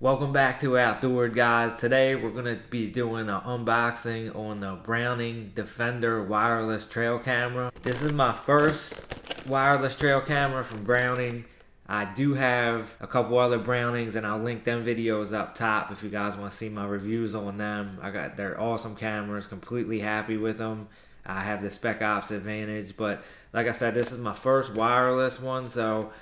Welcome back to Outdoor Guys. Today we're going to be doing an unboxing on the Browning Defender wireless trail camera. This is my first wireless trail camera from Browning. I do have a couple other Brownings and I'll link them videos up top if you guys want to see my reviews on them. They're awesome cameras, completely happy with them. I have the Spec Ops advantage, but like I said, this is my first wireless one, so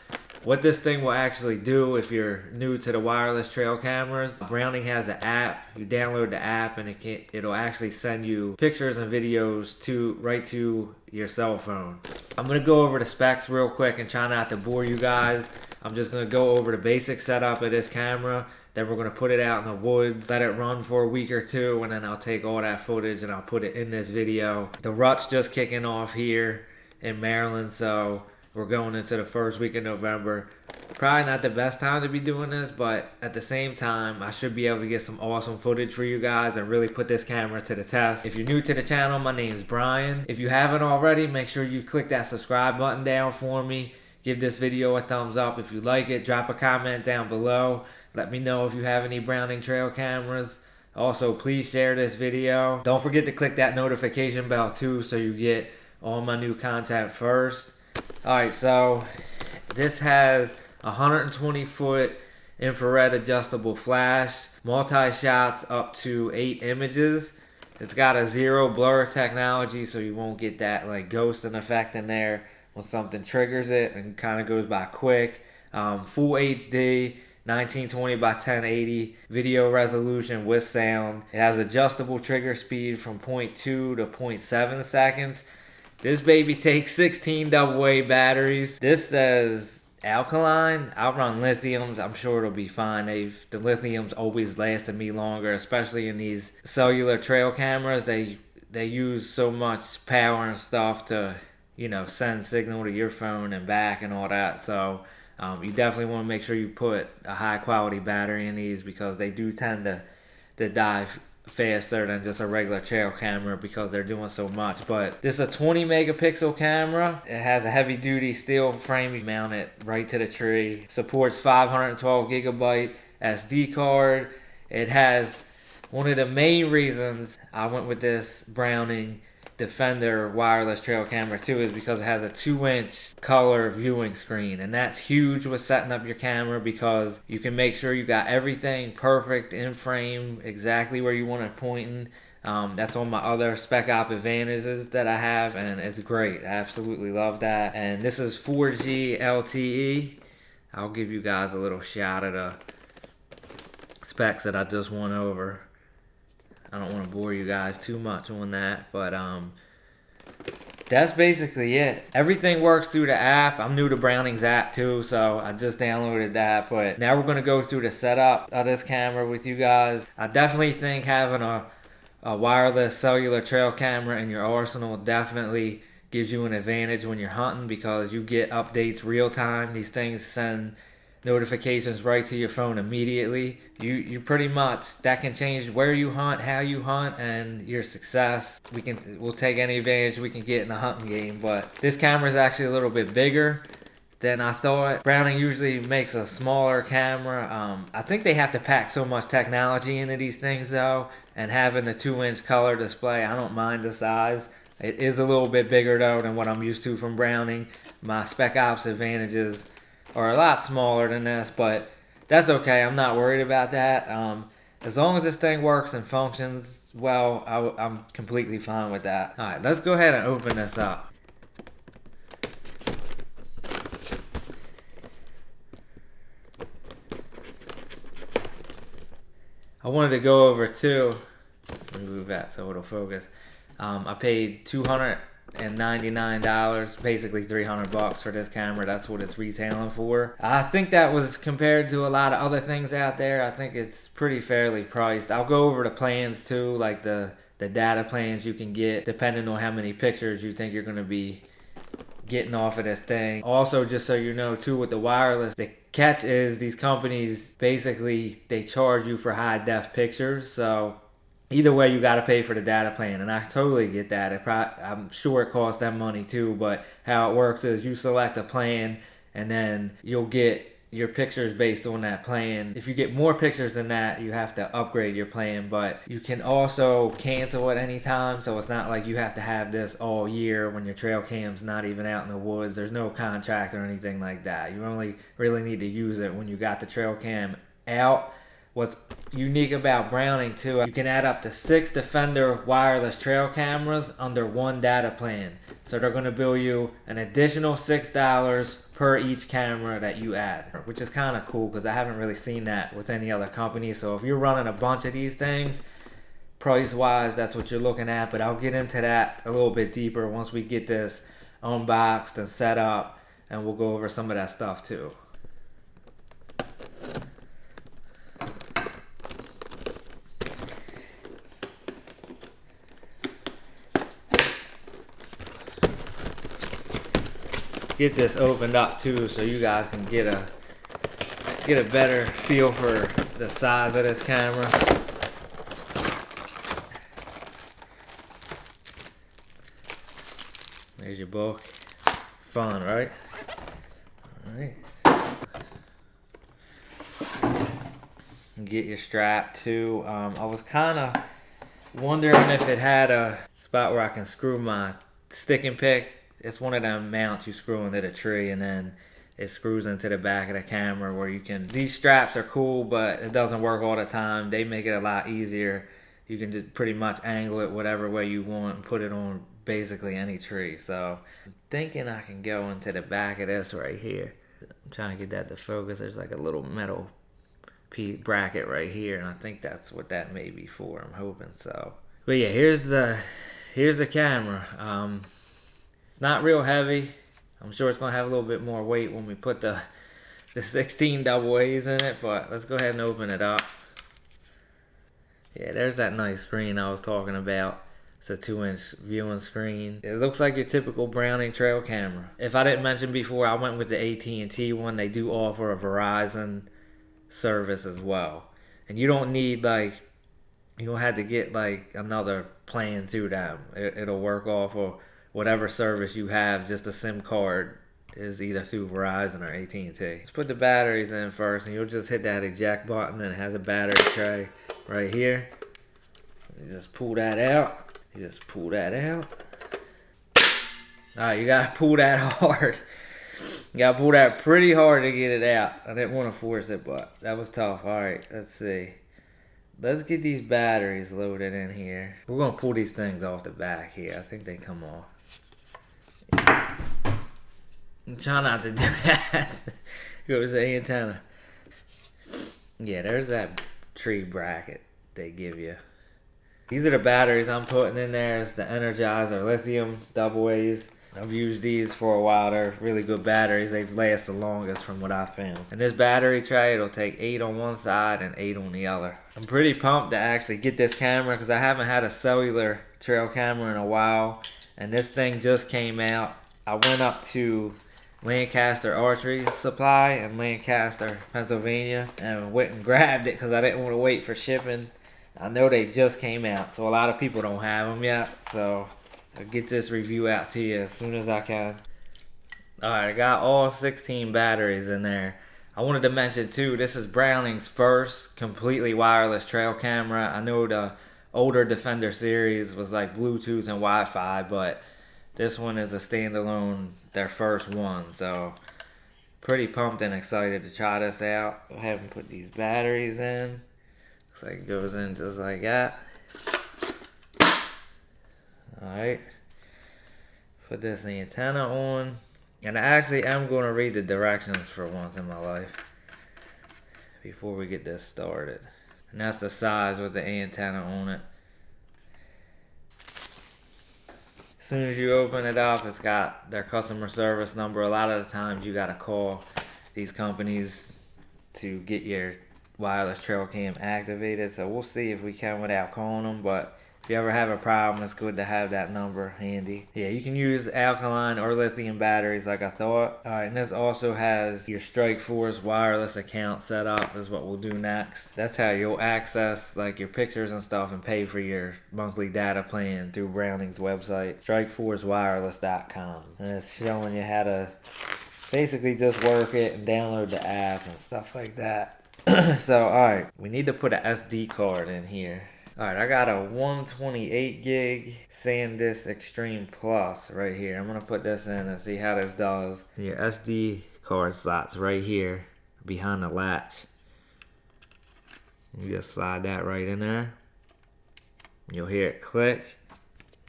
what this thing will actually do if you're new to the wireless trail cameras, Browning has an app. You download the app and it'll actually send you pictures and videos right to your cell phone. I'm going to go over the specs real quick and try not to bore you guys. I'm just going to go over the basic setup of this camera. Then we're going to put it out in the woods, let it run for a week or two, and then I'll take all that footage and I'll put it in this video. The rut's just kicking off here in Maryland, so we're going into the first week of November. Probably not the best time to be doing this, but at the same time, I should be able to get some awesome footage for you guys and really put this camera to the test. If you're new to the channel, my name is Brian. If you haven't already, make sure you click that subscribe button down for me. Give this video a thumbs up if you like it. Drop a comment down below. Let me know if you have any Browning trail cameras. Also, please share this video. Don't forget to click that notification bell too so you get all my new content first. Alright, so this has 120-foot infrared adjustable flash, multi-shots up to 8 images. It's got a zero blur technology, so you won't get that like ghosting effect in there when something triggers it and kind of goes by quick. Full HD, 1920 by 1080 video resolution with sound. It has adjustable trigger speed from 0.2 to 0.7 seconds. This baby takes 16 AA batteries. This says alkaline. I'll run lithiums. I'm sure it'll be fine. The lithiums always lasted me longer, especially in these cellular trail cameras. They use so much power and stuff to, send signal to your phone and back and all that. So you definitely want to make sure you put a high quality battery in these because they do tend to die faster than just a regular trail camera because they're doing so much. But this is a 20 megapixel camera. It has a heavy duty steel frame. You mount it right to the tree. Supports 512 gigabyte SD card. It has one of the main reasons I went with this Browning Defender wireless trail camera too is because it has a 2-inch color viewing screen, and that's huge with setting up your camera because you can make sure you got everything perfect in frame exactly where you want it pointing. That's on my other Spec Op advantages that I have, and it's great. I absolutely love that. And this is 4G LTE. I'll give you guys a little shot of the specs that I just went over. I don't want to bore you guys too much on that, but that's basically it. Everything works through the app. I'm new to Browning's app too, so I just downloaded that. But now we're going to go through the setup of this camera with you guys. I definitely think having a wireless cellular trail camera in your arsenal definitely gives you an advantage when you're hunting because you get updates real time. These things send notifications right to your phone immediately. You pretty much, that can change where you hunt, how you hunt, and your success. We'll take any advantage we can get in the hunting game. But this camera is actually a little bit bigger than I thought. Browning usually makes a smaller camera. I think they have to pack so much technology into these things though, and having a 2-inch color display, I don't mind the size. It is a little bit bigger though than what I'm used to from Browning. My Spec Ops advantages are a lot smaller than this, but that's okay. I'm not worried about that. As long as this thing works and functions well, I'm completely fine with that. All right, let's go ahead and open this up. I wanted to go over too. Let me move that so it'll focus. I paid $299, basically $300 for this camera. That's what it's retailing for. I think that was compared to a lot of other things out there. I think it's pretty fairly priced. I'll go over the plans too, like the data plans you can get depending on how many pictures you think you're going to be getting off of this thing. Also, just so you know too, with the wireless, the catch is these companies basically they charge you for high def pictures, so either way you got to pay for the data plan, and I totally get that. I'm sure it costs them money too, but how it works is you select a plan and then you'll get your pictures based on that plan. If you get more pictures than that, you have to upgrade your plan, but you can also cancel at any time, so it's not like you have to have this all year when your trail cam's not even out in the woods. There's no contract or anything like that. You only really need to use it when you got the trail cam out. What's unique about Browning too, you can add up to 6 Defender wireless trail cameras under one data plan. So they're going to bill you an additional $6 per each camera that you add, which is kind of cool because I haven't really seen that with any other company. So if you're running a bunch of these things, price wise, that's what you're looking at. But I'll get into that a little bit deeper once we get this unboxed and set up, and we'll go over some of that stuff too. Get this opened up too, so you guys can get a better feel for the size of this camera. There's your book. Fun, right? Alright. Get your strap too. I was kind of wondering if it had a spot where I can screw my stick and pick. It's one of them mounts you screw into the tree, and then it screws into the back of the camera where you can. These straps are cool, but it doesn't work all the time. They make it a lot easier. You can just pretty much angle it whatever way you want and put it on basically any tree. So I'm thinking I can go into the back of this right here. I'm trying to get that to focus. There's like a little metal bracket right here, and I think that's what that may be for. I'm hoping so. But yeah, here's the camera. It's not real heavy. I'm sure it's going to have a little bit more weight when we put the 16 double A's in it, but let's go ahead and open it up. Yeah, there's that nice screen I was talking about. It's a 2-inch viewing screen. It looks like your typical Browning trail camera. If I didn't mention before, I went with the AT&T one. They do offer a Verizon service as well. And you don't need you don't have to get another plan through them. It'll work off of whatever service you have. Just a SIM card is either through Verizon or AT&T. Let's put the batteries in first, and you'll just hit that eject button, and it has a battery tray right here. You just pull that out. Alright, you gotta pull that hard. You gotta pull that pretty hard to get it out. I didn't want to force it, but that was tough. Alright, let's see. Let's get these batteries loaded in here. We're gonna pull these things off the back here. I think they come off. Try not to do that. Goes the antenna. Yeah, there's that tree bracket they give you. These are the batteries I'm putting in there. It's the Energizer lithium double A's. I've used these for a while. They're really good batteries. They've lasted the longest from what I found. And this battery tray, it'll take 8 on one side and 8 on the other. I'm pretty pumped to actually get this camera because I haven't had a cellular trail camera in a while. And this thing just came out. I went up to Lancaster Archery Supply in Lancaster, Pennsylvania, and went and grabbed it because I didn't want to wait for shipping. I know they just came out, so a lot of people don't have them yet. So I'll get this review out to you as soon as I can. Alright, I got all 16 batteries in there. I wanted to mention too, this is Browning's first completely wireless trail camera. I know the older Defender series was like Bluetooth and Wi-Fi, but this one is a standalone, their first one. So pretty pumped and excited to try this out. Go ahead and put these batteries in. Looks like it goes in just like that. Alright. Put this antenna on. And I actually am going to read the directions for once in my life before we get this started. And that's the size with the antenna on it. As soon as you open it up, it's got their customer service number. A lot of the times you got to call these companies to get your wireless trail cam activated. So we'll see if we can without calling them. But if you ever have a problem, it's good to have that number handy. Yeah, you can use alkaline or lithium batteries like I thought. Alright, and this also has your Strikeforce wireless account set up is what we'll do next. That's how you'll access like your pictures and stuff and pay for your monthly data plan through Browning's website, strikeforcewireless.com. And it's showing you how to basically just work it and download the app and stuff like that. So, alright, we need to put an SD card in here. Alright, I got a 128 gig SanDisk Extreme Plus right here. I'm going to put this in and see how this does. Your SD card slot's right here behind the latch. You just slide that right in there. You'll hear it click.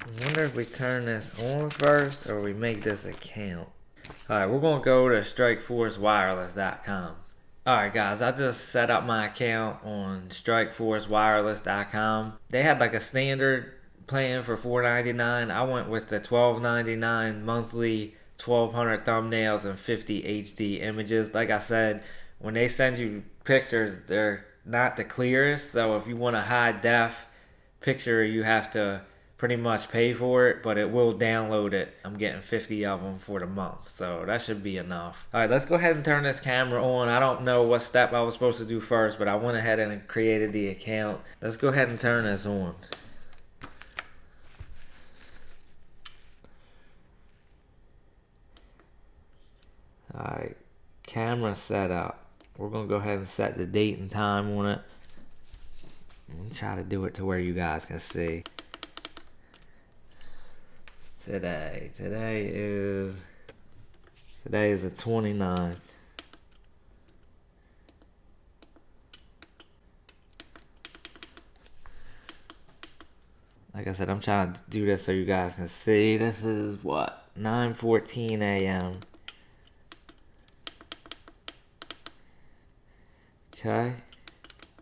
I wonder if we turn this on first or we make this account. Alright, we're going to go to strikeforcewireless.com. Alright guys, I just set up my account on strikeforcewireless.com. They had like a standard plan for $4.99. I went with the $12.99 monthly, 1,200 thumbnails and 50 HD images. Like I said, when they send you pictures, they're not the clearest. So if you want a high def picture, you have to pretty much pay for it, but it will download it. I'm getting 50 of them for the month, so that should be enough. Alright, let's go ahead and turn this camera on. I don't know what step I was supposed to do first, but I went ahead and created the account. Let's go ahead and turn this on. Alright, camera setup. We're going to go ahead and set the date and time on it. I'm try to do it to where you guys can see. Today is the 29th. Like I said, I'm trying to do this so you guys can see. This is what, 9:14 a.m. Okay.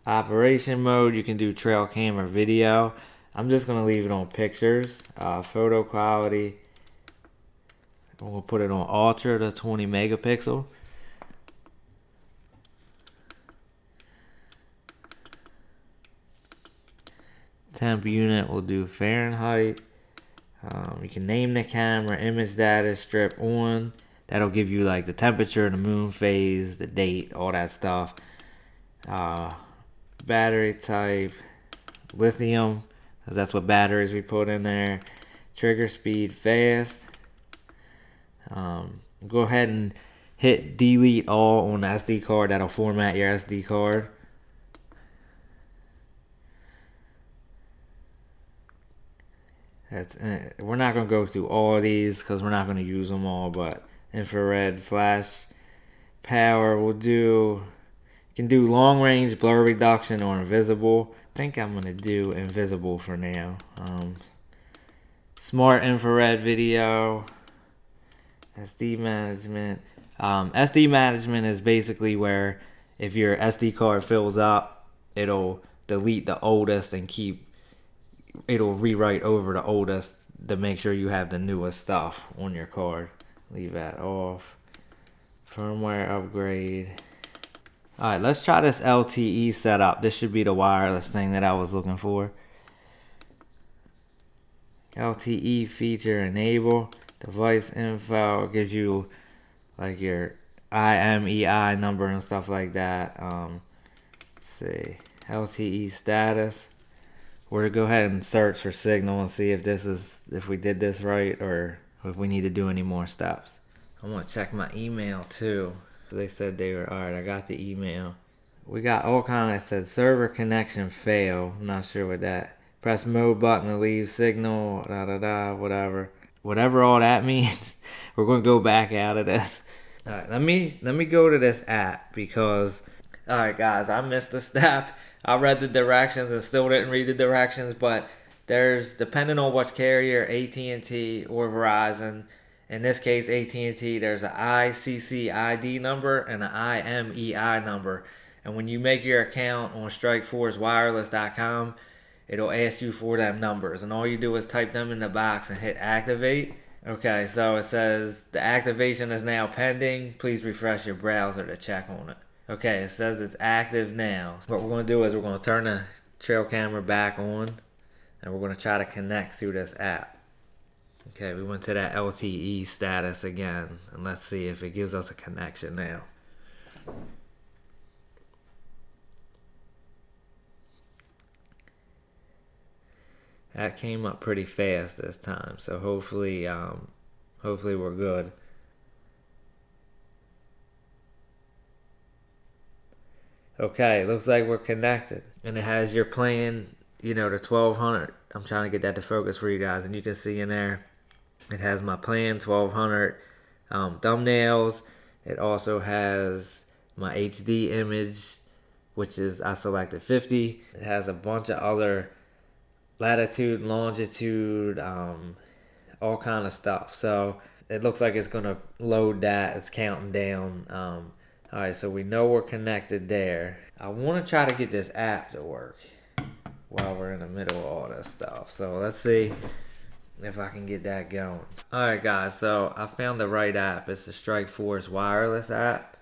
Operation mode, you can do trail camera video. I'm just going to leave it on pictures. Photo quality, I'm going to put it on ultra to 20 megapixel. Temp unit, will do Fahrenheit. You can name the camera, image data strip on. That'll give you like the temperature, the moon phase, the date, all that stuff. Battery type, lithium, because that's what batteries we put in there. Trigger speed, fast. Go ahead and hit delete all on the SD card. That'll format your SD card. We're not going to go through all of these because we're not going to use them all, but infrared flash power will do. You can do long range, blur reduction, or invisible. I think I'm going to do invisible for now. Smart infrared video. SD management. SD management is basically where if your SD card fills up, it'll delete the oldest and it'll rewrite over the oldest to make sure you have the newest stuff on your card. Leave that off. Firmware upgrade. Alright, let's try this LTE setup. This should be the wireless thing that I was looking for. LTE feature enable. Device info gives you like your IMEI number and stuff like that. Let's see. LTE status. We're to go ahead and search for signal and see if we did this right or if we need to do any more steps. I'm gonna check my email too. They said they were alright. I got the email. We got all kinds that said server connection fail. I'm not sure what that. Press mode button to leave signal. Whatever. Whatever all that means. We're gonna go back out of this. Alright, let me go to this app because alright guys, I missed the step. I read the directions and still didn't read the directions, but there's, depending on which carrier, AT&T or Verizon. In this case, AT&T, there's an ICCID number and an IMEI number. And when you make your account on strikeforcewireless.com, it'll ask you for them numbers. And all you do is type them in the box and hit activate. Okay, so it says the activation is now pending. Please refresh your browser to check on it. Okay, it says it's active now. What we're going to do is we're going to turn the trail camera back on. And we're going to try to connect through this app. Okay, we went to that LTE status again. And let's see if it gives us a connection now. That came up pretty fast this time. So hopefully we're good. Okay, looks like we're connected. And it has your plan, you know, the 1200. I'm trying to get that to focus for you guys. And you can see in there, it has my plan 1200 thumbnails. It also has my HD image, which is I selected 50. It has a bunch of other latitude, longitude, all kind of stuff. So it looks like it's gonna load that. It's counting down. All right, so we know we're connected there. I want to try to get this app to work while we're in the middle of all this stuff. So let's see if I can get that going. All right, guys. So I found the right app. It's the Strikeforce wireless app.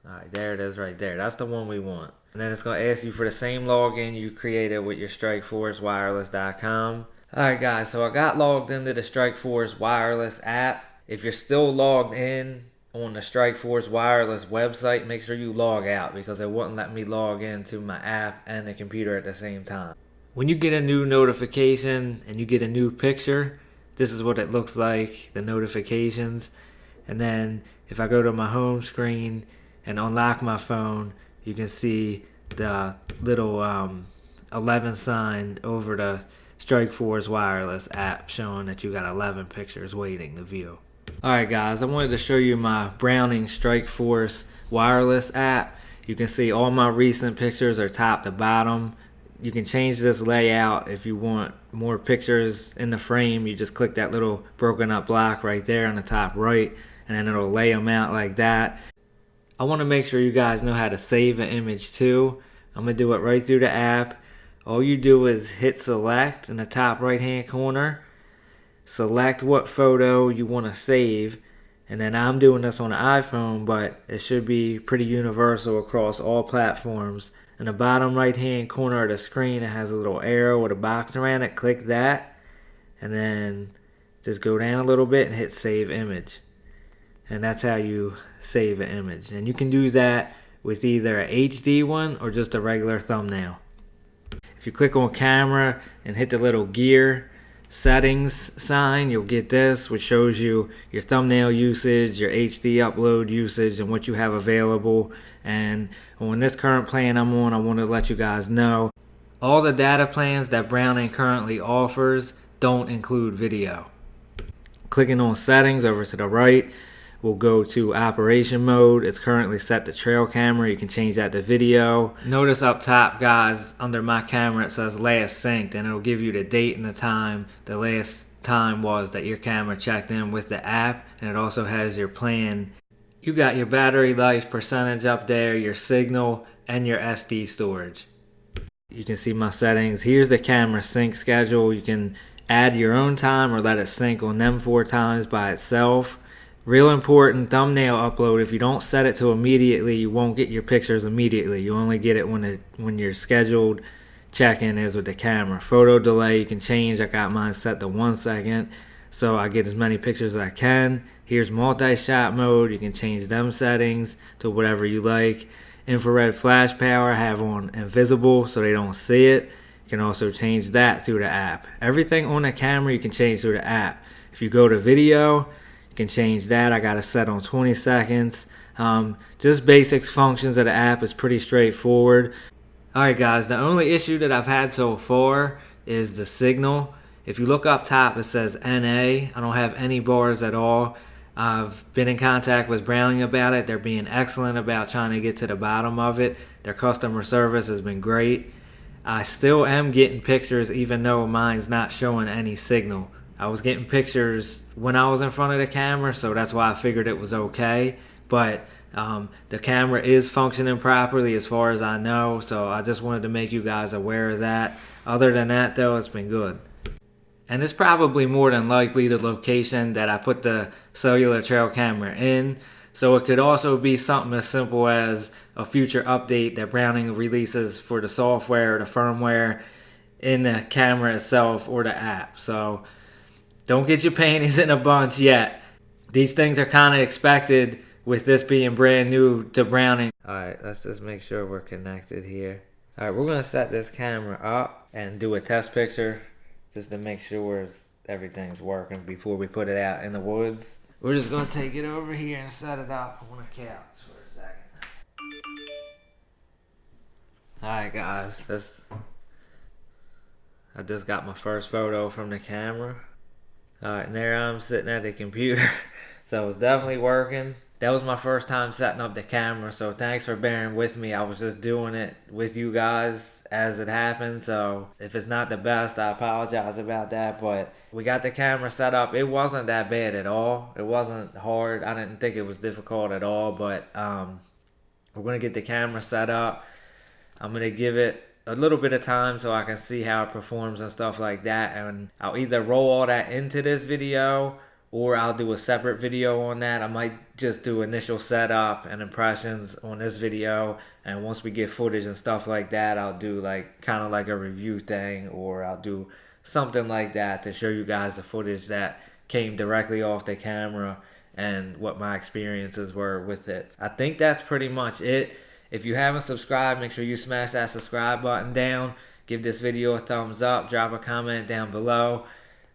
All right, there it is right there. That's the one we want. And then it's going to ask you for the same login you created with your strikeforcewireless.com. Alright guys, so I got logged into the Strikeforce wireless app. If you're still logged in on the Strikeforce wireless website, make sure you log out because it wouldn't let me log into my app and the computer at the same time. When you get a new notification and you get a new picture, this is what it looks like, the notifications. And then if I go to my home screen and unlock my phone, you can see the little 11 sign over the Strikeforce wireless app showing that you got 11 pictures waiting to view. Alright guys, I wanted to show you my Browning Strikeforce wireless app. You can see all my recent pictures are top to bottom. You can change this layout if you want more pictures in the frame. You just click that little broken up block right there on the top right, and then it'll lay them out like that. I want to make sure you guys know how to save an image too. I'm going to do it right through the app. All you do is hit select in the top right hand corner. Select what photo you want to save. And then I'm doing this on the iPhone, but it should be pretty universal across all platforms. In the bottom right hand corner of the screen, it has a little arrow with a box around it. Click that. And then just go down a little bit and hit save image. And that's how you save an image. And you can do that with either an HD one or just a regular thumbnail. If you click on camera and hit the little gear settings sign, you'll get this, which shows you your thumbnail usage, your HD upload usage, and what you have available. And on this current plan I'm on, I want to let you guys know all the data plans that Browning currently offers don't include video. Clicking on settings over to the right, we'll go to operation mode. It's currently set to trail camera. You can change that to video. Notice up top, guys, under my camera, it says last synced, and it'll give you the date and the time the last time was that your camera checked in with the app. And it also has your plan. You got your battery life percentage up there, your signal, and your SD storage. You can see my settings. Here's the camera sync schedule. You can add your own time or let it sync on them 4 times by itself. Real important, thumbnail upload. If you don't set it to immediately, you won't get your pictures immediately. You only get it when your scheduled check-in is with the camera. Photo delay, you can change. I got mine set to 1 second, so I get as many pictures as I can. Here's multi-shot mode. You can change them settings to whatever you like. Infrared flash power, I have on invisible so they don't see it. You can also change that through the app. Everything on the camera you can change through the app. If you go to video, you can change that. I got it set on 20 seconds. Just basic functions of the app is pretty straightforward. Alright guys, the only issue that I've had so far is the signal. If you look up top, it says NA. I don't have any bars at all. I've been in contact with Browning about it. They're being excellent about trying to get to the bottom of it. Their customer service has been great. I still am getting pictures even though mine's not showing any signal. I was getting pictures when I was in front of the camera, so that's why I figured it was okay. But the camera is functioning properly as far as I know, so I just wanted to make you guys aware of that. Other than that, though, it's been good. And it's probably more than likely the location that I put the cellular trail camera in. So it could also be something as simple as a future update that Browning releases for the software or the firmware in the camera itself or the app. So don't get your panties in a bunch yet. These things are kind of expected with this being brand new to Browning. Alright, let's just make sure we're connected here. Alright, we're going to set this camera up and do a test picture just to make sure everything's working before we put it out in the woods. We're just going to take it over here and set it up on a couch for a second. Alright guys, I just got my first photo from the camera. Alright, and there I'm sitting at the computer. So it's definitely working. That was my first time setting up the camera, so thanks for bearing with me. I was just doing it with you guys as it happened, so if it's not the best, I apologize about that, but we got the camera set up. It wasn't that bad at all. It wasn't hard. I didn't think it was difficult at all, but we're gonna get the camera set up. I'm gonna give it a little bit of time so I can see how it performs and stuff like that, and I'll either roll all that into this video or I'll do a separate video on that. I might just do initial setup and impressions on this video, and once we get footage and stuff like that, I'll do like kind of like a review thing, or I'll do something like that to show you guys the footage that came directly off the camera and what my experiences were with it. I think that's pretty much it. If you haven't subscribed, make sure you smash that subscribe button down. Give this video a thumbs up. Drop a comment down below.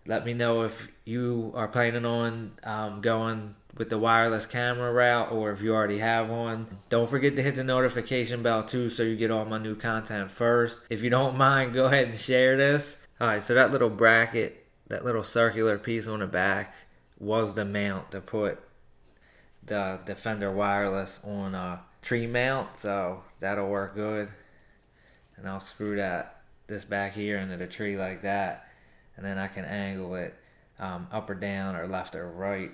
Let me know if you are planning on going with the wireless camera route, or if you already have one. Don't forget to hit the notification bell too, so you get all my new content first. If you don't mind, go ahead and share this. Alright, so that little bracket, that little circular piece on the back was the mount to put the Defender wireless on a tree mount, so that'll work good. And I'll screw this back here into the tree like that, and then I can angle it up or down or left or right,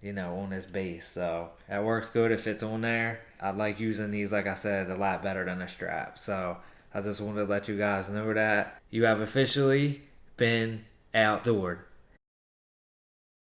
you know, on this base. So that works good if it's on there. I like using these, like I said, a lot better than a strap. So I just wanted to let you guys know that you have officially been outdoored.